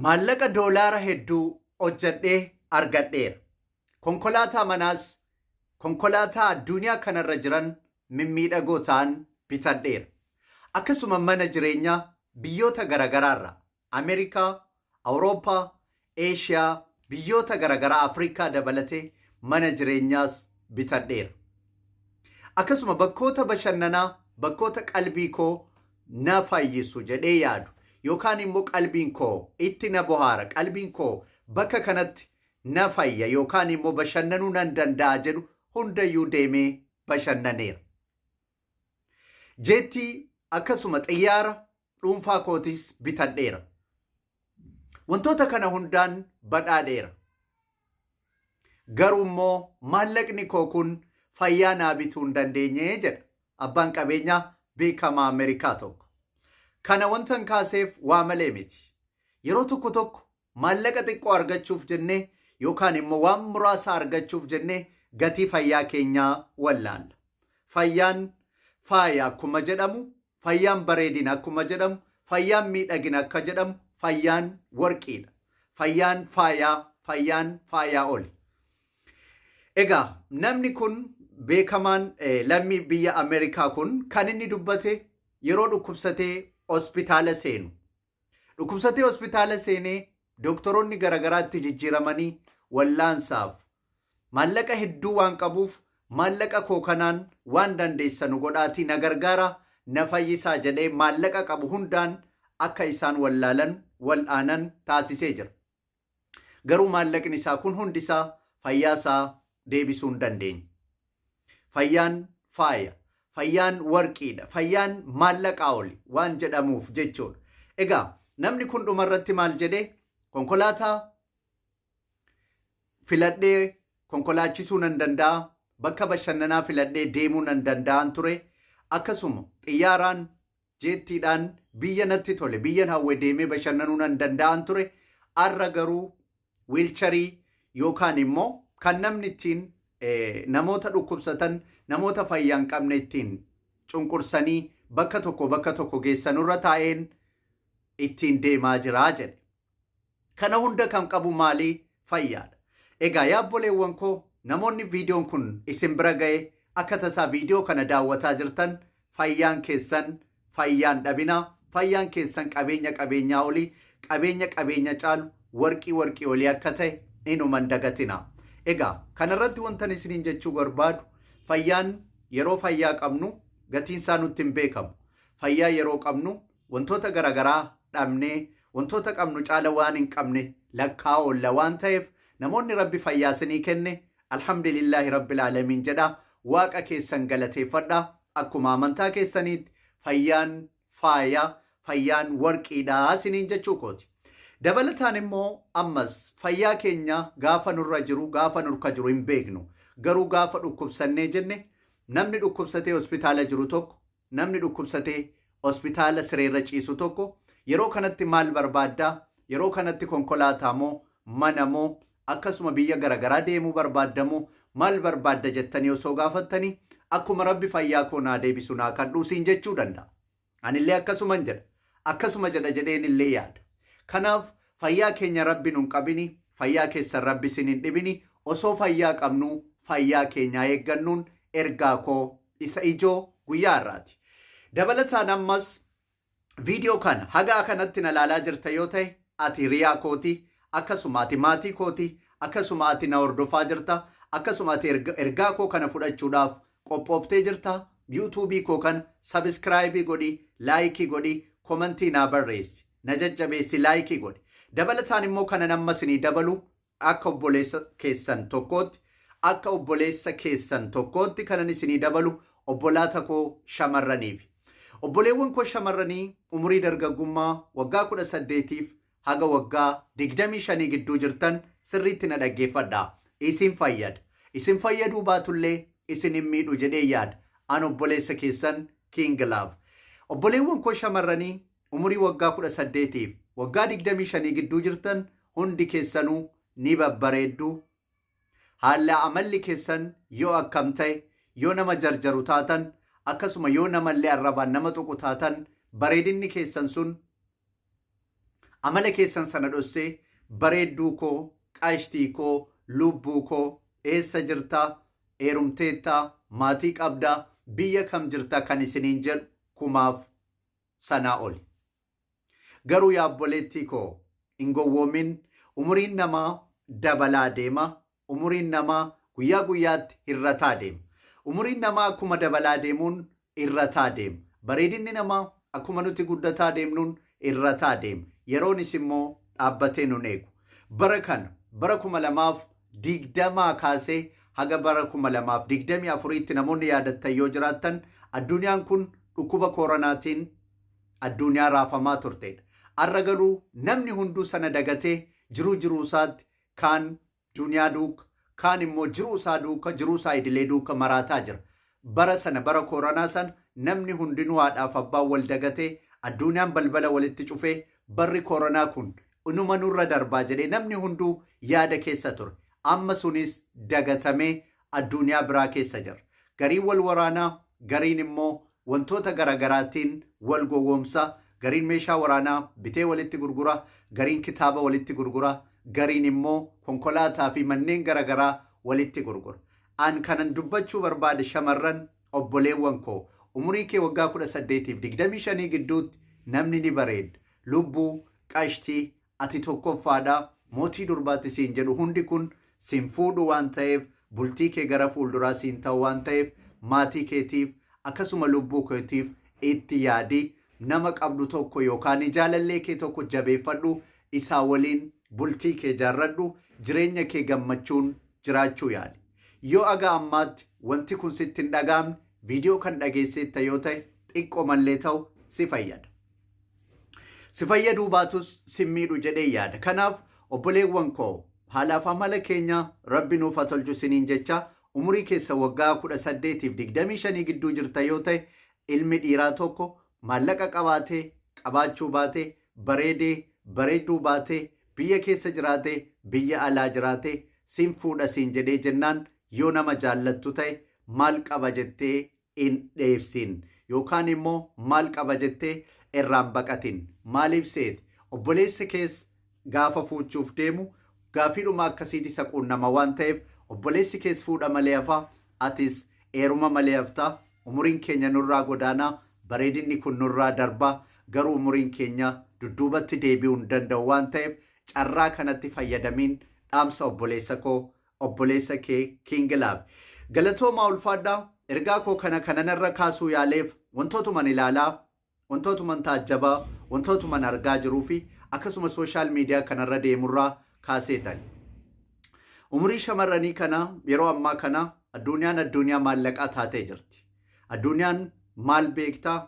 Maallaqa doolaara hedduu hojjedhee argadheera. Konkolaataa manaas konkolaataa addunyaa kanarra jiran mimmiidhagoo ta'an bitadheera. Akkasuma mana jireenyaa biyyoota garagaraarra Ameerikaa, Awurooppaa, Eeshiyaa, biyyoota garagaraa Afrikaa dabalatee mana jireenyaas bitadheera. Akkasuma bakkoota bashannanaa bakkoota qalbii koo na fayyisu jedhee yaadu yookaan immoo qalbiin koo itti na bohaara, qalbiin koo bakka kanatti na fayya yookaan immoo bashannanuu nan danda'a jedhu hundayyuu deemee bashannaneera. Jeettii akkasuma xiyyaara dhuunfaa kootis bitadheera. Wantoota kana hundaan badhaadheera. Garuu immoo maallaqni koo kun fayyaa naa bituu hin dandeenye jedha abbaan qabeenyaa beekamaa Ameerikaa tokko. Kana wantan kaaseef waa malee miti. Yeroo tokko tokko maallaqa xiqqoo argachuuf jennee yookaan immoo waan muraasa argachuuf jennee gatii fayyaa keenyaa wallaalla. Fayyaan faaya akkuma jedhamu, fayyaan bareedina akkuma jedhamu, fayyaan miidhagina akka jedhamu, fayyaan warqiidha. Fayyaan faayaa oli. Egaa namni kun beekamaan lammii biyya Ameerikaa kun kan inni dubbate yeroo dhukkubsatee hospitaala seenu. Dhukkubsatee hospitaala seenee doktoroonni garagaraatti jijjiiramanii wallaansaaf maallaqa hedduu waan qabuuf maallaqa koo kanaan waan dandeessanu godhaatii na gargaara na fayyisaa jedhee maallaqa qabu hundaan akka isaan wal'aanan taasisee jira. Garuu maallaqni isaa kun hundisaa fayyaasaa deebisuu hin dandeenye. Fayyaan faaya. Fayyaan warqiidha. Fayyaan maallaqaa oli waan jedhamuuf jechuudha. Egaa namni kun dhumarratti maal jedhee konkolaataa filadhee konkolaachisuu nan danda'a. Bakka bashannanaa filadhee deemuu nan danda'an ture. Akkasuma xiyyaaraan jeettiidhaan biyya natti tole biyyan hawwe deemee bashannanuu nan danda'an ture. Arra garuu wiilcharii yookaan immoo kan namni ittiin namoota dhukkubsatan namoota fayyaa hin qabne ittiin cunqursanii bakka tokko geessanurra taa'een ittiin deemaa jiraa jedhe. Kana hunda kan qabu maalii? Fayyaadha. Egaa yaabboleewwan koo namoonni viidiyoon kun isin bira ga'e akka tasaa viidiyoo kana daawwataa jirtan fayyaan keessan fayyaan dhabinaa, fayyaan keessan qabeenyaa olii, qabeenya caalu warqii olii akka ta'e inuman dagatina. Egaa kanarratti wantan isiniin jechuu barbaadu fayyaan yeroo fayyaa qabnu gatiin isaa nutti hin beekamu. Fayyaa yeroo qabnu wantoota garagaraa dhabnee wantoota qabnu caala waan hin qabne lakkaa'aa oolla waan ta'eef namoonni rabbi fayyaa isinii kenne alhamdulillahi rabbil aalamiin jedha. Waaqa keessan galateeffadha. Akkuma amantaa keessaniitti fayyaan fayyaan warqiidhaa isiniin jechuu kooti. Dabalataan immoo ammas fayyaa keenya gaafa nurra jiru gaafa nurka jiru hin beeknu. Garuu gaafa dhukkubsannee jenne namni dhukkubsatee hospitaala jiru tokko, namni dhukkubsatee hospitaala sireerra ciisu tokko yeroo kanatti maal barbaaddaa? Yeroo kanatti konkolaataa moo mana moo akkasuma biyya garagaraa deemuu barbaadda moo maal barbaadda jettanii osoo gaafattanii akkuma rabbi fayyaa koo naa deebisu naa kan dhuusiin jechuu danda'a. Anillee akkasuman jedha. Akkasuma jedha jedheen illee yaada. Kanaaf fayyaa keenya rabbi nun qabini, fayyaa keessan rabbi isin hin dhibini. Osoo fayyaa qabnu fayyaa keenyaa eeggannuun ergaa koo isa ijoo guyyaa irraati. Dabalataan ammas viidiyoo kana hagaa kanatti na ilaalaa jirta yoo ta'e ati hiriyaa kooti, akkasuma ati maatii kooti, akkasuma ati na hordofaa jirta, akkasuma ati ergaa koo kana fudhachuudhaaf qophooftee jirta. yuutuubii koo kana sabiskiraayibii godhi, laayikii godhi, komentii naa barreessi. Na jajjabeessi laayikii godhi. Dabalataan immoo kanan amma isinii dabalu akka obboleessa keessan tokkootti kanan isinii dabalu obbolaata koo shamarraniif. Obboleewwan koo shamarranii umurii dargaggummaa waggaa 18 haga waggaa 25 gidduu jirtan sirriitti na dhaggeeffadhaa. Isin fayyada. Isin fayyaduu baatullee isin hin miidhu jedhee yaada. An obboleessa keessan King Love. Obboleewwan koo shamarranii umurii waggaa 18 waggaa 25 gidduu jirtan hundi keessanuu ni babbareeddu. Haala amalli keessan yoo akkam ta'e yoo nama jarjaru taatan akkasuma yoo namallee arrabaan nama tuqu taatan bareedinni keessan sun amala keessan sana dhossee bareedduu koo qaashtii koo lubbuu koo eessa jirtaa heerumteettaa maatii qabdaa biyya kam jirtaa kan isiniin jedhu kumaaf sanaa oli. Garuu yaa obboleettii koo hin gowwoomin. Umuriin namaa dabalaa deema. Umuriin namaa guyyaa guyyaatti hir'ataa deema. Umuriin namaa akkuma dabalaa deemuun hir'ataa deema. Bareedinni namaa akkuma nuti guddataa deemnuun hir'ataa deema. Yeroonis immoo dhaabbatee nun eegu. Bara kana bara 2020 kaasee haga bara 2024tti namoonni yaadattan yoo jiraattan addunyaan kun dhukkuba koronaatiin addunyaa raafamaa turtedha. Har'a garuu namni hunduu sana dagatee jiruu isaatti kaan duniyaa duuka kaan immoo jiruu isaa idilee duuka maraataa jira. Bara sana bara koronaa sana namni hundinuu haadhaaf abbaan wal dagatee addunyaan balbala walitti cufee barri koronaa kun inuma nurra darbaa jedhee namni hunduu yaada keessa ture. Amma sunis dagatamee addunyaa biraa keessa jira. Gariin wal waraanaa, gariin immoo wantoota garagaraatiin wal gowwoomsaa, gariin meeshaa waraanaa bitee walitti gurgura, gariin kitaaba walitti gurgura, gariin immoo konkolaataa fi manneen garagaraa walitti gurgura. An kanan dubbachuu barbaade shamarran obboleewwan koo umurii kee waggaa 18-25 gidduutti namni ni bareeda. Lubbuu qaashtii ati tokkoffaadhaa mootii durbaatti siin jedhu hundi kun siin fuudhu waan ta'eef bultii kee gara fuulduraa siin ta'u waan ta'eef maatii keetiif akkasuma lubbuu keetiif itti yaadii nama qabdu tokko yookaan jaalallee kee tokko jabeeffadhu isaa waliin bultii kee jaarradhu jireenya kee gammachuun jiraachuu yaali. Yoo aga ammaatti wanti kun sitti hin dhagaamne viidiyoo kan dhageessetta yoo ta'e xiqqoo mallee ta'u si fayyada. Si fayyaduu baatus si miidhu jedhee yaada. Kanaaf obboleewwan koo haalaaf amala keenya rabbi nuuf haa tolchu siniin jecha umurii keessa waggaa 18-25 gidduu jirta yoo ta'e ilmi dhiiraa tokko maallaqa qabaatee qabaachuu baatee bareedduu baatee biyya keessa jiraatee biyya alaa jiraatee siin fuudha siin jedhee jennaan yoo nama jaallattu ta'e maal qaba jettee hin dheefsin yookaan immoo maal qaba jettee irraan baqatin. Maaliif seeti obboleessa keessa gaafa fuuchuuf deemu gaafiidhuma akkasiiti saquun nama waan ta'eef obboleessi keessa fuudha malee hafaa atis eeruma malee haftaa. Umuriin keenya nurraa godaanaa, bareedinni kun nurraa darbaa, garuu umuriin keenya dudduubatti deebi'uu hin danda'u waan ta'eef carraa kanatti fayyadamiin dhaamsa obboleessa koo obboleessa kee Kingilaaf. Galatoomaa ulfaadhaa ergaa koo kanarra kaasuu yaaleef wantootuman ilaalaa, wantootuman taajjabaa, wantootuman argaa jiruu fi akkasuma sooshaal miidiyaa kanarra deemurraa kaaseetan. Umurii shamarranii kana yeroo ammaa kana addunyaan maallaqaa taatee jirti. Addunyaan maal beektaa?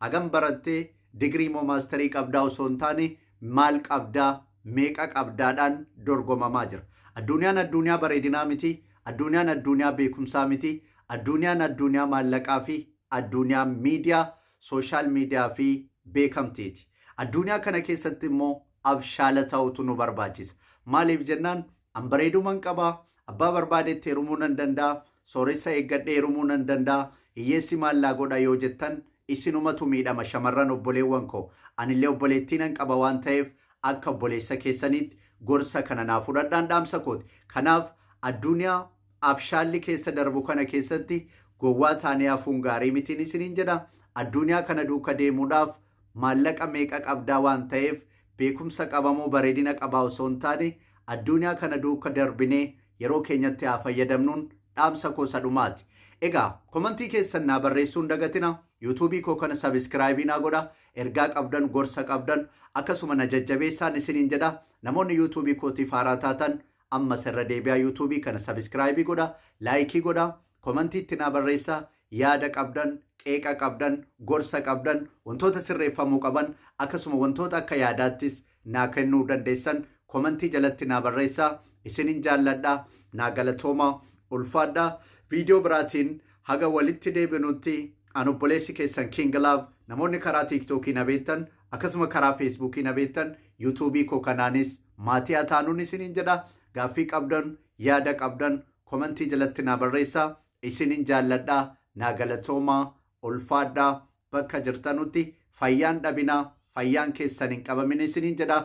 Hagam barattee digirii moo maasterii qabdaa osoo hin taane maal qabdaa meeqa qabdaadhaan dorgomamaa jira. Addunyaan bareedinaa miti. Addunyaan beekumsaa miti. Addunyaan maallaqaa fi addunyaa miidiyaa sooshaal miidiyaa fi beekamtiiti. Addunyaa kana keessatti immoo abshaala ta'utu nu barbaachisa. Maaliif jennaan an bareeduman qabaa, abbaa barbaadetti heerumuu nan danda'a, sooressa eeggadhee heerumuu nan danda'a, hiyyeessi maallaa godha yoo jettan isinumatu miidhama shamarran obboleewwan koo. Anillee obboleettii nan qaba waan ta'eef akka obboleessa keessaniitti gorsa kana naa fudhadhaan dhaamsa kooti. Kanaaf addunyaa abshaalli keessa darbu kana keessatti gowwaa taanee hafuun gaarii mitiin isiniin jedha. Addunyaa kana duuka deemuudhaaf maallaqa meeqa qabdaa waan ta'eef beekumsa qabamoo bareedina qabaa osoo hin taane addunyaa kana duuka darbinee yeroo keenyatti haa fayyadamnuun dhaamsa koo sadhumaati. Egaa komantii keessan naa barreessuu hin dagatina. yuutuubii koo kana sabiskiraayibii naa godha. Ergaa qabdan gorsa qabdan akkasuma na jajjabeessaan isiniin jedha. Namoonni yuutuubii kootiif haaraa taatan ammas irra deebi'aa yuutuubii kana sabiskiraayibii godha, laayikii godha, komantiitti naa barreessaa. Yaada qabdan, qeeqa qabdan, gorsa qabdan, wantoota sirreeffamuu qaban akkasuma wantoota akka yaadaattis naa kennuu dandeessan komantii jalatti naa barreessaa. Isinin jaalladhaa, naa galatoomaa, ulfaadhaa. Viidiyoo biraatiin haga walitti deebinutti an obboleessi keessan Kingilaaf. Namoonni karaa tiiktookii na beektan akkasuma karaa feesbuukii na beektan yuutuubii koo kanaanis maatii haa taanuun isinin jedha. Gaaffii qabdan, yaada qabdan komantii jalatti naa barreessaa. Isinin jaalladhaa. Naa galatoomaa ulfaadhaa bakka jirtanutti fayyaan dhabinaa fayyaan keessan hin qabamin isiniin jedha.